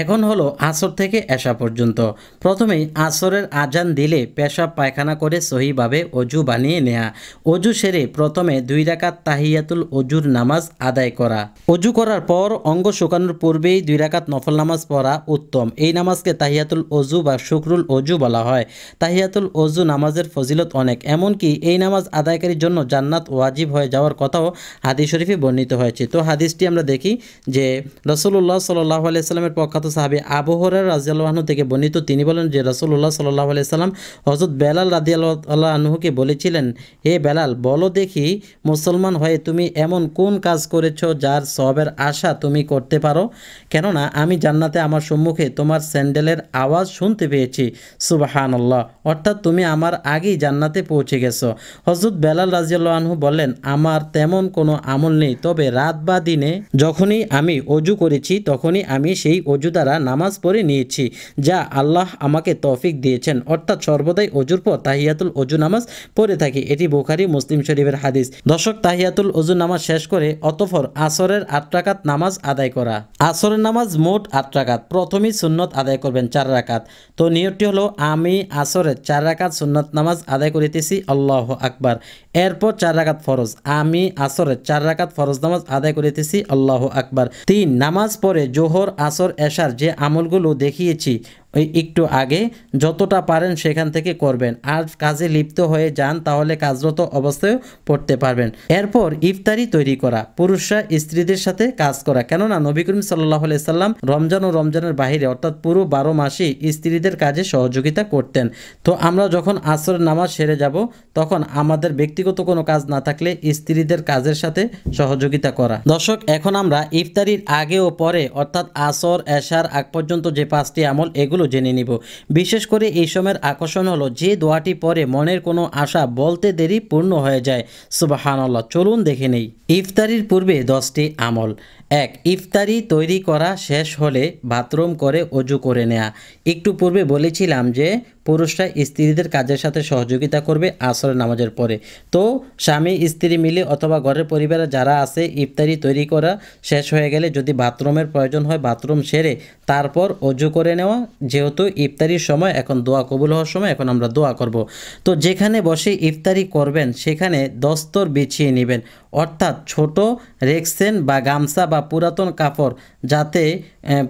এখন হলো আসর থেকে এশা পর্যন্ত। প্রথমেই আসরের আজান দিলে পেশাব পায়খানা করে সহিভাবে অজু বানিয়ে নেয়া। অজু সেরে প্রথমে 2 রাকাত তাহিয়াতুল অজুর নামাজ আদায় করা। অজু করার পর অঙ্গ শুকানোর পূর্বেই 2 রাকাত নফল নামাজ পড়া উত্তম। এই নামাজকে তাহিয়াতুল অজু বা শুকরুল অজু বলা হয়। তাহিয়াতুল অজু নামাজের ফজিলত অনেক, এমনকি এই নামাজ আদায়কারীর জন্য জান্নাত ওয়াজিব হয়ে যাওয়ার কথাও হাদিস শরীফে বর্ণিত হয়েছে। তো হাদিসটি আমরা দেখি যে রাসূলুল্লাহ সাল্লাল্লাহু আলাইহি সাল্লামের প্রখ্যাত সাহাবী আবু হুরায়রা রাদিয়াল্লাহু আনহু থেকে বর্ণিত, তিনি বলেন যে রাসূলুল্লাহ সাল্লাল্লাহু আলাইহি সাল্লাম হযরত বেলাল রাদিয়াল্লাহু আনহুকে বলেছিলেন, হে বেলাল, বলো দেখি মুসলমান হয়ে তুমি এমন কোন কাজ করেছো যার সওয়াবের আশা তুমি করতে পারো? কেননা আমি জান্নাতে আমার সম্মুখে তোমার স্যান্ডেলের আওয়াজ শুনতে পেয়েছি। সুবহানাল্লাহ, অর্থাৎ তুমি আমার আগেই জান্নাতে পৌঁছে গেছো। হযরত বেলাল রাদিয়াল্লাহু আনহু বললেন, আমার তেমন কোনো আমল নেই, তবে রাত বা দিনে যখনই আমি অজু করেছি তখনই আমি সেই অজু দ্বারা নামাজ পড়ে নিয়েছি, যা আল্লাহ আমাকে তৌফিক দিয়েছেন। অর্থাৎ সর্বদাই অজুর পর তাহিয়াতুল অজু নামাজ পড়ে থাকি। এটি বুখারী মুসলিম শরীফের হাদিস। দর্শক, তাহিয়াতুল অজু নামাজ শেষ করে অতঃপর আসরের 8 রাকাত নামাজ আদায় করা। আসরের নামাজ মোট 8 রাকাত। প্রথমেই সুন্নত আদায় করবেন 4 রাকাত। তো নিয়তটি হলো, আমি আসরের 4 রাকাত সুন্নত নামাজ আদায় করিতেছি, আল্লাহু আকবার। এরপর 4 রাকাত ফরজ, আমি আসরের 4 রাকাত ফরজ নামাজ আদায় করিতেছি, আল্লাহু আকবার। 3 নামাজ পড়ে জোহর আসর এশার যে আমলগুলো দেখিয়েছি ওই একটু আগে, যতটা পারেন সেখান থেকে করবেন। আর কাজে লিপ্ত হয়ে যান তাহলে কাজরত অবস্থায় পড়তে পারবেন। এরপর ইফতারি তৈরি করা, পুরুষরা স্ত্রীদের সাথে কাজ করা, কেননা নবী করিম সাল্লাল্লাহু আলাইহি সাল্লাম রমজান ও রমজানের বাহিরে অর্থাৎ পুরো 12 মাসই স্ত্রীদের কাজে সহযোগিতা করতেন। তো আমরা যখন আসরের নামাজ সেরে যাব তখন আমাদের ব্যক্তিগত কোনো কাজ না থাকলে স্ত্রীদের কাজের সাথে সহযোগিতা করা। দর্শক, এখন আমরা ইফতারির আগে ও পরে অর্থাৎ আসর এশার আগ পর্যন্ত যে 5টি আমল এগুলো জেনে নিব। বিশেষ করে এই সময়ের আকর্ষণ হলো যে দোয়াটি পরে মনের কোনো আশা বলতে দেরি পূর্ণ হয়ে যায়। সুবহানাল্লাহ, চলুন দেখে নেই। ইফতারির পূর্বে 10টি আমল। 1. ইফতারি তৈরি করা শেষ হলে বাথরুম করে অজু করে নেয়া। একটু পূর্বে বলেছিলাম যে পুরুষরা স্ত্রীদের কাজের সাথে সহযোগিতা করবে আসরের নামাজের পরে। তো স্বামী স্ত্রী মিলে অথবা ঘরের পরিবারে যারা আছে, ইফতারি তৈরি করা শেষ হয়ে গেলে যদি বাথরুমের প্রয়োজন হয় বাথরুম সেরে তারপর অজু করে নেওয়া। যেহেতু ইফতারির সময়, এখন দোয়া কবুল হওয়ার সময়, এখন আমরা দোয়া করব। তো যেখানে বসে ইফতারি করবেন সেখানে দস্তর বিছিয়ে নেবেন, অর্থাৎ ছোট রেক্সেন বা গামছা বা পুরাতন কাপড়, যাতে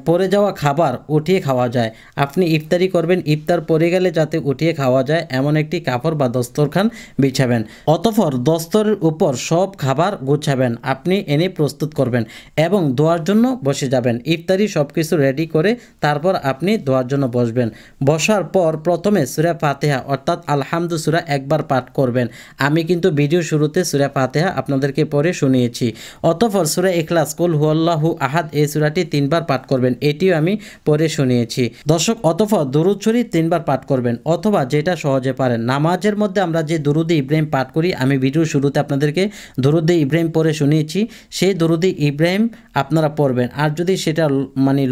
পড়ে যাওয়া খাবার উঠিয়ে খাওয়া যায়। আপনি ইফতারি করবেন, ইফতার পড়ে গেলে যাতে উঠিয়ে খাওয়া যায় এমন একটি কাপড় বা দস্তরখান বিছাবেন। অতঃপর দস্তরের উপর সব খাবার গুছাবেন, আপনি এনে প্রস্তুত করবেন এবং দোয়ার জন্য বসে যাবেন। ইফতারি সব কিছু রেডি করে তারপর আপনি দোয়ার জন্য বসবেন। বসার পর প্রথমে সূরা ফাতিহা অর্থাৎ আলহামদু সূরা একবার পাঠ করবেন। আমি কিন্তু ভিডিও শুরুতে সূরা ফাতিহা আপনাদেরকে পড়ে শুনিয়েছি। অতঃপর সূরা ইখলাস, কুল হুয়াল্লাহু আহাদ, এই সূরাটি 3 বার পাঠ করবেন, এটিও আমি পড়ে শুনিয়েছি। দর্শক, অতঃপর দুরূদ শরীফ 3 বার পাঠ করবেন, অথবা যেটা সহজে পারেন। নামাজের মধ্যে আমরা যে দুরূদে ইব্রাহিম পাঠ করি, আমি ভিডিও শুরুতে আপনাদেরকে দুরূদে ইব্রাহিম পড়ে শুনিয়েছি, সেই দুরূদে ইব্রাহিম আপনারা পড়বেন। আর যদি সেটা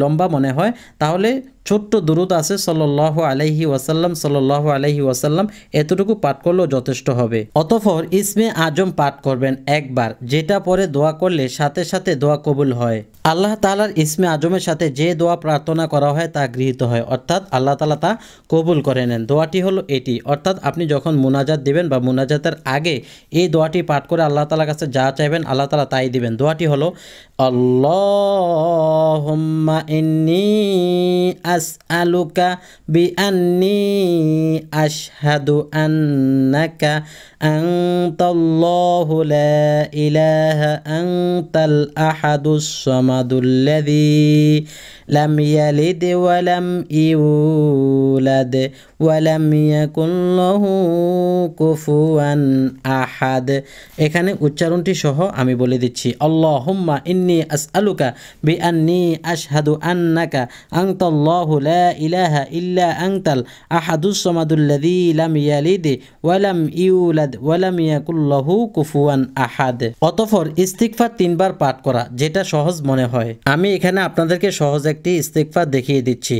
লম্বা মনে হয় তাহলে ছোট্ট দুরূদ আছে সাল্লাল্লাহু আলাইহি ওয়াসাল্লাম সাল্লাল্লাহু আলাইহি ওয়াসাল্লাম, এতটুকু পাঠ করলেও যথেষ্ট হবে। অতঃপর ইসমে আজম পাঠ করবেন একবার, যেটা পরে দোয়া করলে সাথে সাথে দোয়া কবুল হয়। আল্লাহ তাআলার ইসমে আজমের সাথে যে দোয়া প্রার্থনা করা হয় তা গৃহীত হয়, অর্থাৎ আল্লাহ তাআলা তা কবুল করে নেন। দোয়াটি হলো এটি, অর্থাৎ আপনি যখন মুনাজাত দিবেন বা মুনাজাতের আগে এই দোয়াটি পাঠ করে আল্লাহ তাআলার কাছে যা চাইবেন আল্লাহ তাআলা তাই দিবেন। দোয়াটি হলো, আল্লাহুম্মা ইন্নী আসআলুকা বিআন্নী আশহাদু আন্নাকা আনতাল্লাহু লা ইলাহা আনতাল আহাদুস সামাদুল্লাযী লাম ইয়ালিদ ওয়া লাম ইউলাদ ওয়া লাম ইয়াকুল লাহু কুফুয়ান আহাদ। এখানে উচ্চারণটি সহ আমি বলে দিচ্ছি। আল্লাহুম্মা ইন্নী আসআলুকা বিআন্নী আশহাদু আন্নাকা আনতাল্লাহু লা ইলাহা ইল্লা আনতাল আহাদুস সামাদুল্লাযী লাম ইয়ালিদ ওয়া লাম ইউলাদ ওয়া লাম ইয়াকুল লাহু কুফুয়ান আহাদ। অতঃপর ইস্তিগফার 3 বার পাঠ করা, যেটা সহজ মনে হয়। আমি এখানে আপনাদেরকে সহজ একটি ইস্তিগফার দেখিয়ে দিচ্ছি।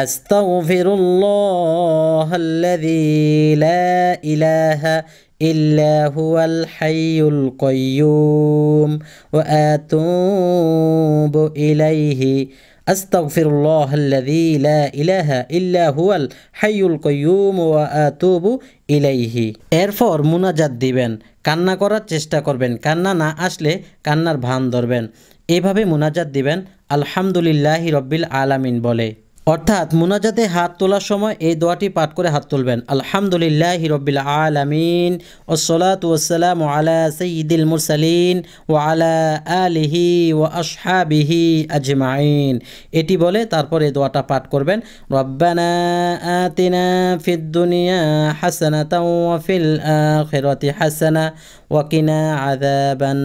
আস্তাগফিরুল্লাহাল্লাযী লা ইলাহা ইল্লা হুয়াল হাইয়ুল কাইয়্যুম ওয়া আতুবু ইলাইহি আস্তাগফিরুল্লাহাল্লাযী লা ইলাহা ইল্লা হুয়াল হাইয়ুল কাইয়্যুম ওয়া আতুবু ইলাইহি। এরপর মুনাজাত দিবেন, কান্না করার চেষ্টা করবেন, কান্না না আসলে কান্নার ভান ধরবেন। এভাবে মুনাজাত দিবেন আলহামদুলিল্লাহি রব্বিল আলামিন বলে। অর্থাৎ মুনাজাতে হাত তোলার সময় এই দোয়াটি পাঠ করে হাত তুলবেন, আলহামদুলিল্লাহি রব্বিল আলামিন ওয়াসসালাতু ওয়াসসালামু আলা সাইয়্যিদিল মুরসালিন ওয়া আলা আলিহি ওয়া আসহাবিহি আজমাইন। এটি বলে তারপর এই দোয়াটা পাঠ করবেন, রব্বানা আতিনা ফিদ দুনিয়া হাসানাতাও ওয়া ফিল আখিরাতি হাসানা ওয়া কিনা আযাবান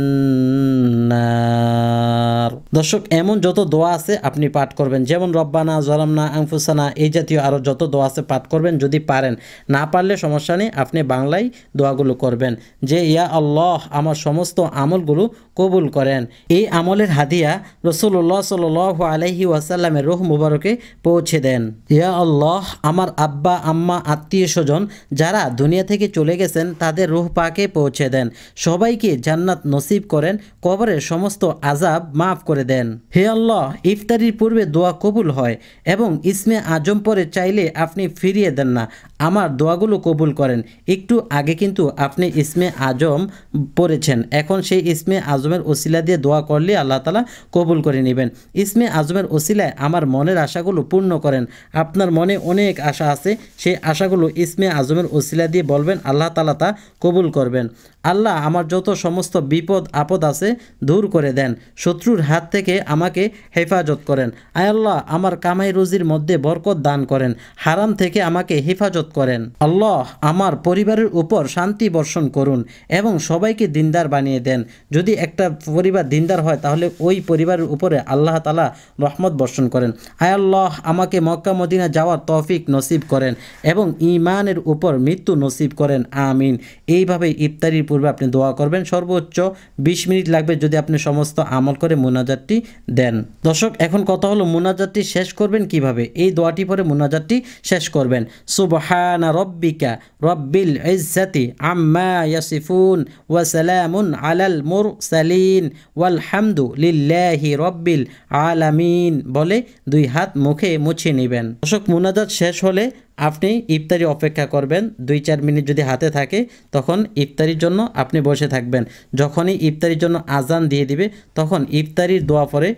নার। দর্শক, এমন যত দোয়া আছে আপনি পাঠ করবেন, যেমন রব্বানা জালামনা আনফুসানা, এই জাতীয় আরও যত দোয়া আছে পাঠ করবেন। যদি পারেন, না পারলে সমস্যা নেই, আপনি বাংলায় দোয়াগুলো করবেন যে ইয়া আল্লাহ আমার সমস্ত আমলগুলো কবুল করেন। এই আমলের হাদিয়া রাসূলুল্লাহ সাল্লাল্লাহু আলাইহি ওয়াসাল্লামের রূহ মুবারকে পৌঁছে দেন। ইয়া আল্লাহ আমার আব্বা আম্মা আত্মীয় স্বজন যারা দুনিয়া থেকে চলে গেছেন তাদের রূহ পাকে পৌঁছে দেন, সবাইকে জান্নাত নসিব করেন, কবরের সমস্ত আযাব মাফ করে দেন। হে আল্লাহ, ইফতারির পূর্বে দোয়া কবুল হয় এবং ইসমে আজম পরে চাইলে আপনি ফিরিয়ে দেন না, আমার দোয়াগুলো কবুল করেন। একটু আগে কিন্তু আপনি ইসমে আজম পড়েছেন, এখন সেই ইসমে আজমের ওসিলা দিয়ে দোয়া করলে আল্লাহ তাআলা কবুল করে নেবেন। ইসমে আজমের ওসিলায় আমার মনের আশাগুলো পূর্ণ করেন। আপনার মনে অনেক আশা আছে, সেই আশাগুলো ইসমে আজমের ওসিলা দিয়ে বলবেন, আল্লাহ তাআলা তা কবুল করবেন। আল্লাহ আমার যত সমস্ত বিপদ আপদ আছে দূর করে দেন, শত্রুর হাত থেকে আমাকে হেফাজত করেন। আয় আল্লাহ আমার কামাই রুজির মধ্যে বরকত দান করেন, হারাম থেকে আমাকে হেফাজত করেন। আল্লাহ আমার পরিবারের উপর শান্তি বর্ষণ করুন এবং সবাইকে দিনদার বানিয়ে দেন। যদি একটা পরিবার দিনদার হয় তাহলে ওই পরিবারের উপরে আল্লাহ তাআলা রহমত বর্ষণ করেন। আয় আল্লাহ আমাকে মক্কা মদিনা যাওয়ার তৌফিক নসিব করেন এবং ঈমানের উপর মৃত্যু নসিব করেন, আমিন। এইভাবে ইফতারির পূর্বে আপনি দোয়া করবেন। সর্বোচ্চ 20 মিনিট লাগবে যদি আপনি সমস্ত আমল করে মুনাজাতটি দেন। দর্শক, এখন কথা হলো মুনাজাতটি শেষ করবেন কিভাবে। এই দোয়াটি পরে মুনাজাতটি শেষ করবেন, সুবহানা রব্বিকা রব্বিল ইজ্জাতি আম্মা ইয়াসিফুন ওয়া সালামুন আলাল মুরসালিন ওয়ালহামদু লিল্লাহি রব্বিল আলামিন বলে 2 হাত মুখে মুছে নেবেন। দর্শক, মুনাজাত শেষ হলে আপনি ইফতারি অপেক্ষা করবেন। 2-4 মিনিট যদি হাতে থাকে তখন ইফতারির জন্য আপনি বসে থাকবেন। যখনই ইফতারির জন্য আজান দিয়ে দিবে তখন ইফতারির দোয়া পরে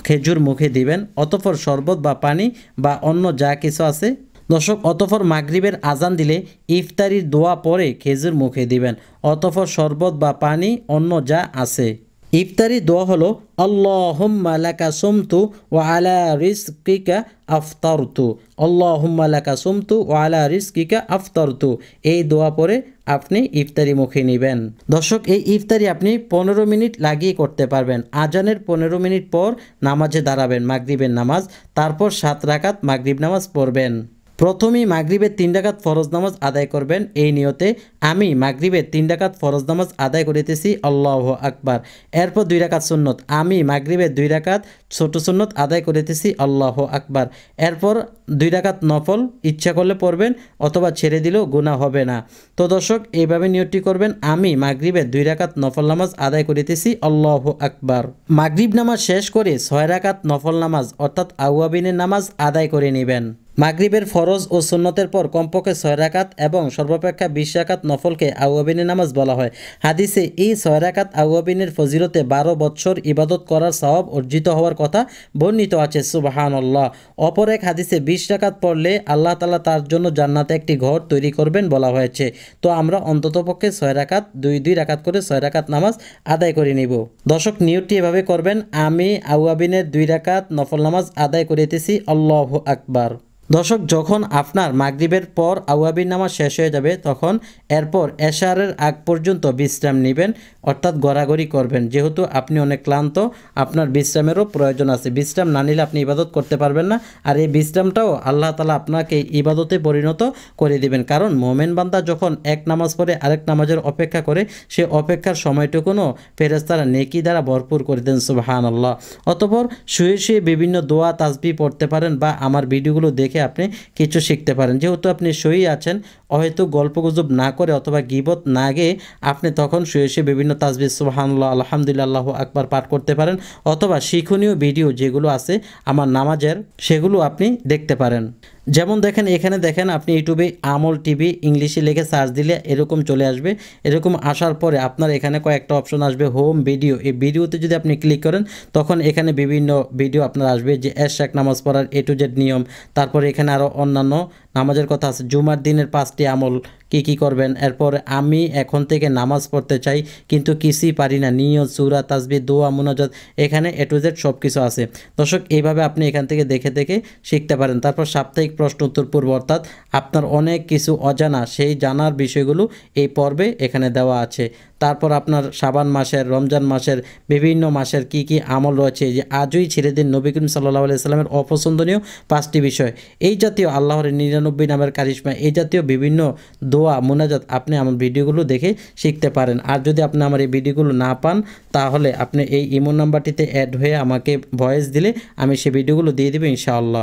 খেজুর মুখে দিবেন, অতঃপর শরবত বা পানি বা অন্য যা কিছু আছে। দর্শক, অতঃপর মাগরিবের আজান দিলে ইফতারির দোয়া পরে খেজুর মুখে দিবেন, অতঃপর শরবত বা পানি অন্য যা আছে। ইফতারি দোয়া হলো আল্লাহুম্মা লাকা সুমতু ওয়া আলা রিজকিকা আফতারতু, আল্লাহুম্মা লাকা সুমতু ওয়া আলা রিজকিকা আফতারতু। এই দোয়া পরে আপনি ইফতারি মুখে নেবেন। দর্শক, এই ইফতারি আপনি 15 মিনিট লাগিয়ে করতে পারবেন। আজানের 15 মিনিট পর নামাজে দাঁড়াবেন, মাগরিবের নামাজ, তারপর 7 রাকাত মাগরিব নামাজ পড়বেন। প্রথমেই মাগরিবের 3 রাকাত ফরজ নামাজ আদায় করবেন এই নিয়তে, আমি মাগরিবের 3 রাকাত ফরজ নামাজ আদায় করিতেছি, আল্লাহু আকবার। এরপর 2 রাকাত সুন্নত, আমি মাগরিবের 2 রাকাত ছোট সুন্নত আদায় করিতেছি, আল্লাহু আকবার। এরপর 2 রাকাত নফল ইচ্ছা করলে পড়বেন অথবা ছেড়ে দিলেও গুনাহ হবে না। তো দর্শক, এইভাবে নিয়তটি করবেন, আমি মাগরিবের 2 রাকাত নফল নামাজ আদায় করিতেছি, আল্লাহু আকবার। মাগরিব নামাজ শেষ করে 6 রাকাত নফল নামাজ অর্থাৎ আওয়াবিনের নামাজ আদায় করে নেবেন। মাগরিবের ফরজ ও সুন্নতের পর কমপক্ষে 6 রাকাত এবং সর্বাপেক্ষা 20 রাকাত নফলকে আওয়াবিনের নামাজ বলা হয়। হাদিসে এই 6 রাকাত আওয়াবিনের ফজিলতে 12 বৎসর ইবাদত করার সওয়াব অর্জিত হওয়ার কথা বর্ণিত আছে, সুবহানাল্লাহ। অপর এক হাদিসে 20 রাকাত পড়লে আল্লাহ তাআলা তার জন্য জান্নাতে একটি ঘর তৈরি করবেন বলা হয়েছে। তো আমরা অন্ততপক্ষে 6 রাকাত 2 রাকাত করে 6 রাকাত নামাজ আদায় করে নিব। দর্শক, নিয়তটি এভাবে করবেন, আমি আওয়াবিনের 2 রাকাত নফল নামাজ আদায় করিতেছি, আল্লাহু আকবার। দর্শক, যখন আপনার মাগরিবের পর আওয়াবিন নামাজ শেষ হয়ে যাবে তখন এরপর এশারের আগ পর্যন্ত বিশ্রাম নেবেন, অর্থাৎ গড়াগড়ি করবেন। যেহেতু আপনি অনেক ক্লান্ত, আপনার বিশ্রামেরও প্রয়োজন আছে। বিশ্রাম না নিলে আপনি ইবাদত করতে পারবেন না, আর এই বিশ্রামটাও আল্লাহ তাআলা আপনাকে ইবাদতে পরিণত করে দিবেন। কারণ মোমেন বান্দা যখন এক নামাজ পড়ে আরেক নামাজের অপেক্ষা করে, সে অপেক্ষার সময়টুকুনও ফেরেশতারা নেকি দ্বারা ভরপুর করে দেন, সুবহানাল্লাহ। অতঃপর শুয়ে শুয়ে বিভিন্ন দোয়া তাসবিহ পড়তে পারেন বা আমার ভিডিওগুলো দেখে দেখে আপনি কিছু শিখতে পারেন। যেহেতু আপনি শুয়েই আছেন, হয়তো গল্পগুজব না করে অথবা গীবত না গিয়ে আপনি তখন শুয়ে বিভিন্ন তাসবিহ, সুবহানাল্লাহ, আলহামদুলিল্লাহ, আল্লাহু আকবার পাঠ করতে পারেন, অথবা শিক্ষণীয় ভিডিও যেগুলো আছে আমার নামাজের সেগুলো আপনি দেখতে পারেন। যেমন দেখেন, এখানে দেখেন আপনি ইউটিউবে আমল টিভি ইংলিশে লিখে সার্চ দিলে এরকম চলে আসবে। এরকম আসার পরে আপনার এখানে কয়েকটা অপশন আসবে, হোম ভিডিও। এই ভিডিওতে যদি আপনি ক্লিক করেন তখন এখানে বিভিন্ন ভিডিও আপনার আসবে, যে এশাক নামাজ পড়ার A to Z নিয়ম, তারপরে এখানে আরও অন্যান্য নামাজের কথা আছে, জুমার দিনের 5টি আমল কি করবেন। এরপর আমি এখন থেকে নামাজ পড়তে চাই কিন্তু কিছুই পারি না, নিয়ত, সূরা, তাসবিহ, দোয়া, মুনাজাত, এখানে A to Z সব কিছু আছে। দর্শক, এইভাবে আপনি এখান থেকে দেখে দেখে শিখতে পারেন। তারপর সাপ্তাহিক প্রশ্ন উত্তর পূর্ব, অর্থাৎ আপনার অনেক কিছু অজানা সেই জানার বিষয়গুলো এই পর্বে এখানে দেওয়া আছে। তারপর আপনার শাবান মাসের, রমজান মাসের, বিভিন্ন মাসের কি আমল রয়েছে, যে আজই ছেড়ে দিন নবী করিম সাল্লাল্লাহু আলাইহি সাল্লামের অপছন্দনীয় 5টি বিষয়, এই জাতীয় আল্লাহর 99 নামের কারিশমা, এই জাতীয় বিভিন্ন দোয়া, মুনাজাত আপনি আমার ভিডিওগুলো দেখে শিখতে পারেন। আর যদি আপনি আমার এই ভিডিওগুলো না পান তাহলে আপনি এই ইমো নাম্বারটিতে অ্যাড হয়ে আমাকে ভয়েস দিলে আমি সেই ভিডিওগুলো দিয়ে দেবো ইনশাআল্লাহ।